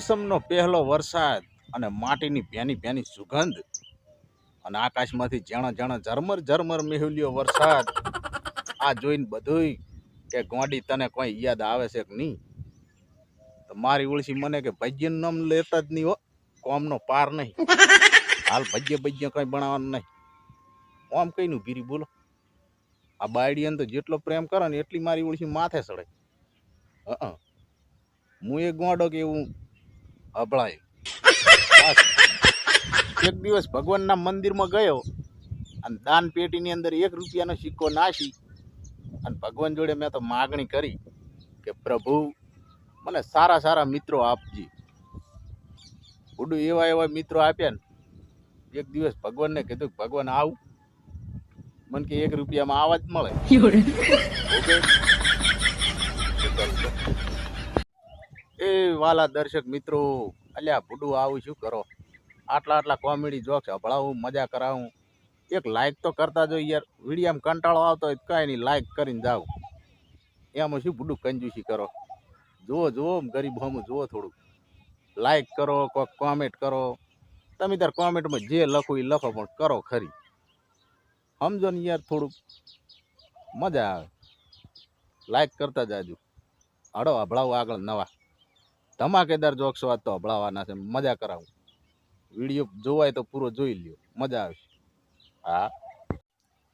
મોસમનો પહેલો વરસાદ અને માટીની ભેની ભેની સુગંધ અને આકાશમાંથી જણ જણ ઝરમર ઝરમર મેહુલ્યો વરસાદ આ જોઈને બધુંય કે ગોડી તને કોઈ યાદ આવે છે કે નહીં? તો મારી ઓળશી મને કે ભજ્યનું નામ લેતા જ નહીં હો, કોમનો પાર નહીં. હાલ ભજ્ય કઈ બનાવવાનું નહીં. ઓમ કઈનું ભીરી બોલો. આ બાયડીને તો જેટલો પ્રેમ કરે ને એટલી મારી ઓળશી માથે ચડે. હું એ ગોડો કે એવું અભળાય. એક દિવસ ભગવાનના મંદિરમાં ગયો અને દાન પેટીની અંદર 1 રૂપિયાનો સિક્કો નાખી અને ભગવાન જોડે મેં તો માગણી કરી કે પ્રભુ મને સારા સારા મિત્રો આપજી. ઉડું એવા મિત્રો આપ્યા ને એક દિવસ ભગવાનને કીધું કે ભગવાન આવું મને કે 1 રૂપિયામાં આવા જ મળે. એ વાલા દર્શક મિત્રો, અલ્યા ભૂડું આવું શું કરો? આટલા કોમેડી જોક્સ હભળાવું, મજા કરાવું. એક લાઈક તો કરતા જો યાર. વિડીયામાં કંટાળો આવતો હોય કાંઈ નહીં, લાઈક કરીને જાવ. એમાં શું ભૂડું કંજૂસી કરો? જુઓ ગરીબ હોમું જુઓ, થોડુંક લાઈક કરો, કોઈક કોમેન્ટ કરો. તમે તાર કોમેન્ટમાં જે લખો એ લખો, પણ કરો ખરી. સમજો ને યાર, થોડુંક મજા આવે. લાઈક કરતા જાજો. હડો હભળાવું આગળ નવા ધમાકેદાર જોક્સ વાત તો હભળાવાના છે, મજા કરાવું. વિડીયો જોવાય તો પૂરો જોઈ લ્યો, મજા આવશે. હા,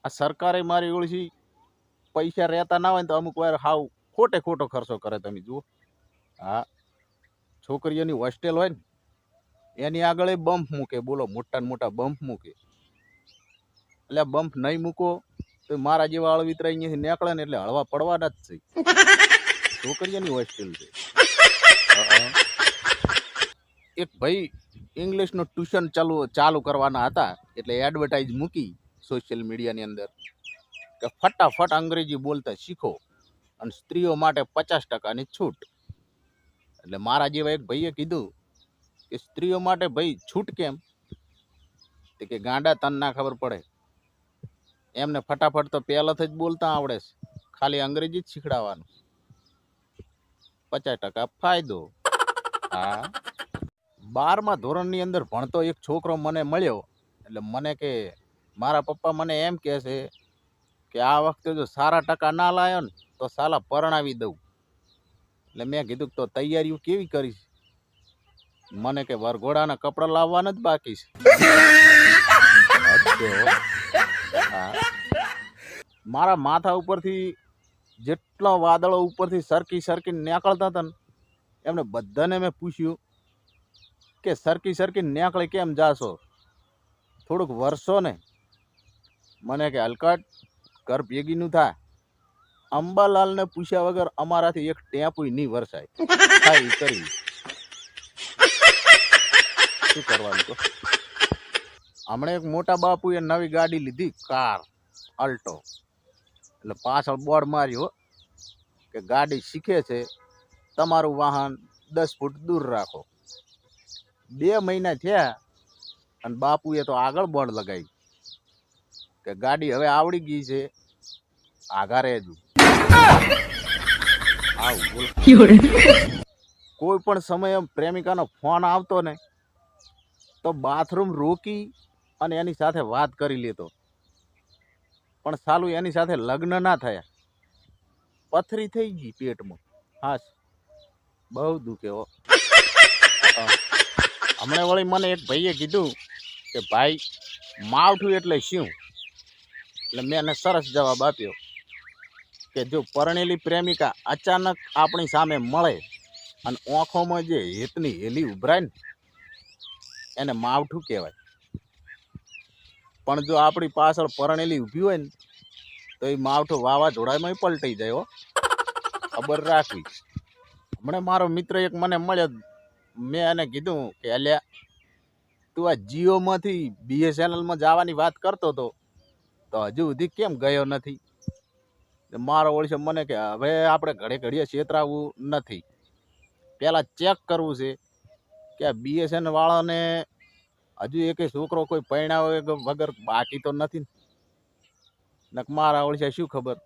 આ સરકારે મારી ઓળશી પૈસા રહેતા ના હોય ને તો અમુક વાર હાવ ખોટો ખર્ચો કરે. તમે જુઓ. હા, છોકરીઓની હોસ્ટેલ હોય ને એની આગળ બમ્પ મૂકે. બોલો, મોટા ને મોટા બમ્પ મૂકે. એટલે બમ્પ નહીં મૂકો તો મારા જેવા અળવિતરા અહીંયાથી નીકળે ને એટલે હળવા પડવાના જ છે. છોકરીઓની હોસ્ટેલ છે. એક ભાઈ ઇંગ્લિશનું ટ્યુશન ચાલુ કરવાના હતા, એટલે એડવર્ટાઇઝ મૂકી સોશિયલ મીડિયાની અંદર કે ફટાફટ અંગ્રેજી બોલતા શીખો અને સ્ત્રીઓ માટે 50%ની છૂટ. એટલે મારા જેવા એક ભાઈએ કીધું કે સ્ત્રીઓ માટે ભાઈ છૂટ કેમ? તે કે ગાંડા તન ના ખબર પડે, એમને ફટાફટ તો પહેલાથી જ બોલતા આવડે છે, ખાલી અંગ્રેજી જ શીખડાવવાનું, 50% ફાયદો. હા, 12મા ધોરણની અંદર ભણતો એક છોકરો મને મળ્યો. એટલે મને કે મારા પપ્પા મને એમ કહે છે કે આ વખતે જો સારા ટકા ના લાયો ને તો સાલા પરણાવી દઉં. એટલે મેં કીધું તો તૈયારીઓ કેવી કરીશ? મને કે વરઘોડાના કપડાં લાવવાના જ બાકી છે. હા, મારા માથા ઉપરથી જેટલા વાદળો ઉપરથી સરકી નીકળતા હતા ને એમને બધાને મેં પૂછ્યું કે સરકી નીકળી કેમ જાશો? થોડુંક વરસો ને. મને કે હલકટ ઘર ભેગીનું થાય. અંબાલાલને પૂછ્યા વગર અમારાથી એક ટેપુય નહીં વરસાય. થાય કરી શું કરવાનું? તો હમણાં એક મોટા બાપુએ નવી ગાડી લીધી, કાર અલ્ટો. એટલે પાછળ બોર્ડ માર્યો કે ગાડી શીખે છે, તમારું વાહન 10 ફૂટ દૂર રાખો. 2 મહિના થયા અને બાપુએ તો આગળ બોર્ડ લગાવી કે ગાડી હવે આવડી ગઈ છે, આઘા રહેજો. કોઈ પણ સમયે પ્રેમિકાનો ફોન આવતો ને તો બાથરૂમ રોકી અને એની સાથે વાત કરી લેતો, પણ સાલું એની સાથે લગ્ન ના થયા. પથરી થઈ ગઈ પેટમાં. હા, બહુ દુખે હો. હમણાં વળી મને એક ભાઈએ કીધું કે ભાઈ માવઠું એટલે શું? એટલે મેં એને સરસ જવાબ આપ્યો કે જો પરણેલી પ્રેમિકા અચાનક આપણી સામે મળે અને આંખોમાં જે હેતની હેલી ઉભરાય ને એને માવઠું કહેવાય. પણ જો આપણી પાછળ પરણેલી ઊભી હોય ને તો એ માવઠું વાવાઝોડામાં પલટાઈ જાય. હો, ખબર રાખવી. હમણાં મારો મિત્ર એક મને મળ્યો. મેં એને કીધું કે અલ્યા તું આ જીઓમાંથી BSNLમાં જવાની વાત કરતો હતો તો હજુ સુધી કેમ ગયો નથી? મારો ઓળશે મને કે હવે આપણે ઘડીએ છેતરાવું નથી, પહેલાં ચેક કરવું છે કે આ BSNL વાળાને હજુ એક છોકરો કોઈ પરણાવ વગર બાકી તો નથી ને? મારા ઓળશે શું ખબર,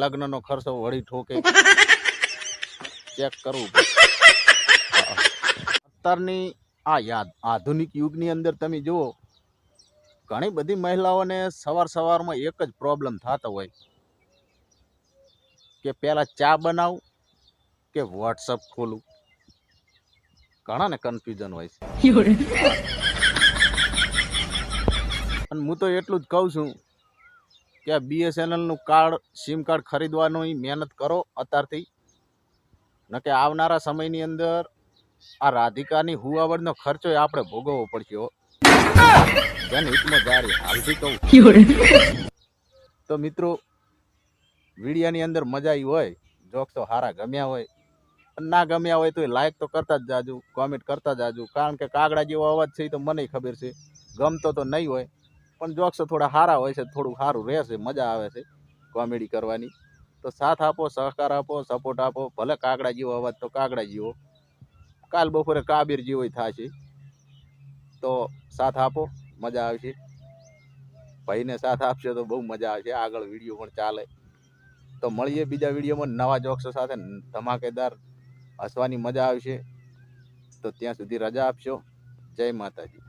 લગ્નનો ખર્ચો વળી ઠોકે. ચેક કરવું. અત્યારની આ આધુનિક યુગની અંદર તમે જુઓ, ઘણી બધી મહિલાઓને સવારમાં એક જ પ્રોબ્લેમ થતો હોય કે પહેલાં ચા બનાવું કે વોટ્સઅપ ખોલું. ઘણાને કન્ફ્યુઝન હોય છે. અને હું તો એટલું જ કહું છું કે આ BSNLનું સિમ કાર્ડ ખરીદવાનું મહેનત કરો અત્યારથી, ન કે આવનારા સમયની અંદર આ રાધિકાની હુવાવડનો ખર્ચો આપણે ભોગવવો પડશે હો. જેને હિતમાં જારી હાલથી કહું. તો મિત્રો, વિડીયાની અંદર મજા આવી હોય, જોક્સ તો સારા ગમ્યા હોય, ના ગમ્યા હોય તો લાઈક તો કરતા જ જાજુ, કોમેન્ટ કરતા જાજુ. કારણ કે કાગડા જેવો અવાજ છે એ તો મને ખબર છે, ગમતો તો નહીં હોય, પણ જોક્સ થોડા સારા હોય છે, થોડું સારું રહેશે, મજા આવે છે કોમેડી કરવાની. તો સાથ આપો, સહકાર આપો, સપોર્ટ આપો. ભલે કાગડા જેવો અવાજ તો કાગડા જેવો, કાલ બપોરે કાબીર જેવો થશે. તો સાથ આપો, મજા આવશે. ભાઈને સાથ આપશે તો બહુ મજા આવશે, આગળ વિડીયો પણ ચાલે. તો મળીએ બીજા વિડીયોમાં નવા જોક્સ સાથે, ધમાકેદાર, હસવાની મજા આવશે. તો ત્યાં સુધી રજા આપશો. જય માતાજી.